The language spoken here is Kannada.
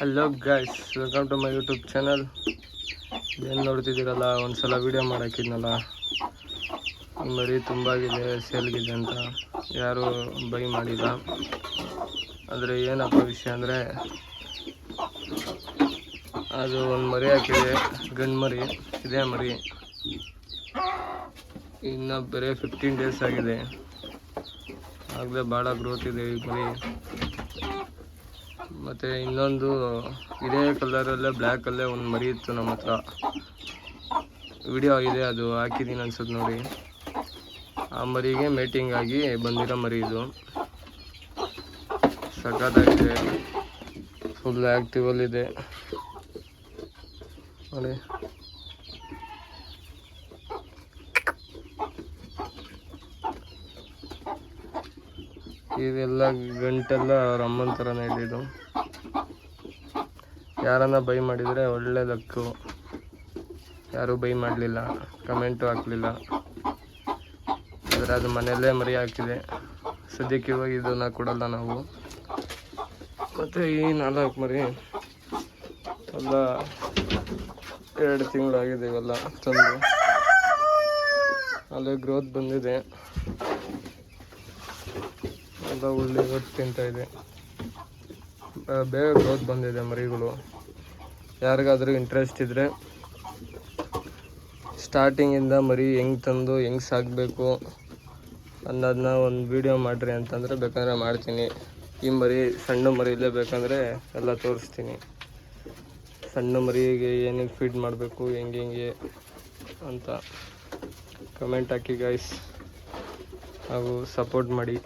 Hello guys, welcome to my YouTube channel. ಏನು ನೋಡ್ತಿದ್ದೀರಲ್ಲ, ಒಂದ್ಸಲ ವೀಡಿಯೋ ಮಾಡಾಕಿದ್ನಲ್ಲ, ಮರಿ ತುಂಬಾಗಿದೆ ಸೇಲ್ಗಿದೆ ಅಂತ ಯಾರು ಬೈ ಮಾಡಿಲ್ಲ. ಆದರೆ ಏನಪ್ಪ ವಿಷಯ ಅಂದರೆ, ಅದು ಒಂದು ಮರಿ ಹಾಕಿದೆ, ಗಂಡು ಮರಿ. ಇದೇ ಮರಿ ಇನ್ನು ಬರೀ 15 ಡೇಸ್ ಆಗಿದೆ. ಆಗಲೇ ಭಾಳ ಗ್ರೋತ್ ಇದೆ ಈ ಮರಿ. ಮತ್ತು ಇನ್ನೊಂದು ಇದೇ ಕಲರಲ್ಲೇ ಬ್ಲ್ಯಾಕಲ್ಲೇ ಒಂದು ಮರಿ ಇತ್ತು ನಮ್ಮ ಹತ್ರ. ವಿಡಿಯೋ ಇದೆ, ಅದು ಹಾಕಿದ್ದೀನಿ ಅನ್ಸುತ್ತೆ ನೋಡಿ. ಆ ಮರಿಗೆ ಮೇಟಿಂಗ್ ಆಗಿ ಬಂದಿರೋ ಮರಿ ಇದು. ಸಖತ್ತಾಗಿದೆ, ಫುಲ್ ಆ್ಯಕ್ಟಿವಲ್ಲಿದೆ ನೋಡಿ. ಇದೆಲ್ಲ ಗಂಟೆಲ್ಲ ಅವ್ರ ಅಮ್ಮನ ಥರನೇ ಇದ್ದಿದ್ದು. ಯಾರನ್ನ ಬೈ ಮಾಡಿದರೆ ಒಳ್ಳೆ ಲಕ್ಕು. ಯಾರೂ ಬೈ ಮಾಡಲಿಲ್ಲ, ಕಮೆಂಟು ಹಾಕಲಿಲ್ಲ. ಆದರೆ ಅದು ಮನೆಯಲ್ಲೇ ಮರಿ ಹಾಕಿದೆ. ಸದ್ಯಕ್ಕೆ ಇವಾಗ ಇದನ್ನು ಕೊಡಲ್ಲ ನಾವು. ಮತ್ತು ಈ 4 ಮರಿ ಎಲ್ಲ 2 ತಿಂಗಳಾಗಿದೆ. ಇವೆಲ್ಲ ತಂದು ಅಲ್ಲೇ ಗ್ರೋತ್ ಬಂದಿದೆ. ಎಲ್ಲ ಒಳ್ಳೆ ಒಟ್ಟು ತಿಂತಾಯಿದೆ. ಬೇಗ ಗ್ರೋತ್ ಬಂದಿದೆ ಮರಿಗಳು. ಯಾರಿಗಾದರೂ ಇಂಟ್ರೆಸ್ಟ್ ಇದ್ದರೆ, ಸ್ಟಾರ್ಟಿಂಗಿಂದ ಮರಿ ಹೆಂಗೆ ತಂದು ಹೆಂಗೆ ಸಾಕಬೇಕು ಅನ್ನೋದನ್ನ ಒಂದು ವಿಡಿಯೋ ಮಾಡಿರಿ ಅಂತಂದರೆ ಬೇಕಂದರೆ ಮಾಡ್ತೀನಿ. ಈ ಮರಿ ಸಣ್ಣ ಮರಿಲೇ ಬೇಕಂದರೆ ಎಲ್ಲ ತೋರಿಸ್ತೀನಿ. ಸಣ್ಣ ಮರಿಗೆ ಏನಿಗೆ ಫೀಡ್ ಮಾಡಬೇಕು, ಹೆಂಗೆ ಅಂತ ಕಮೆಂಟ್ ಹಾಕಿ ಗೈಸ್, ಹಾಗೂ ಸಪೋರ್ಟ್ ಮಾಡಿ.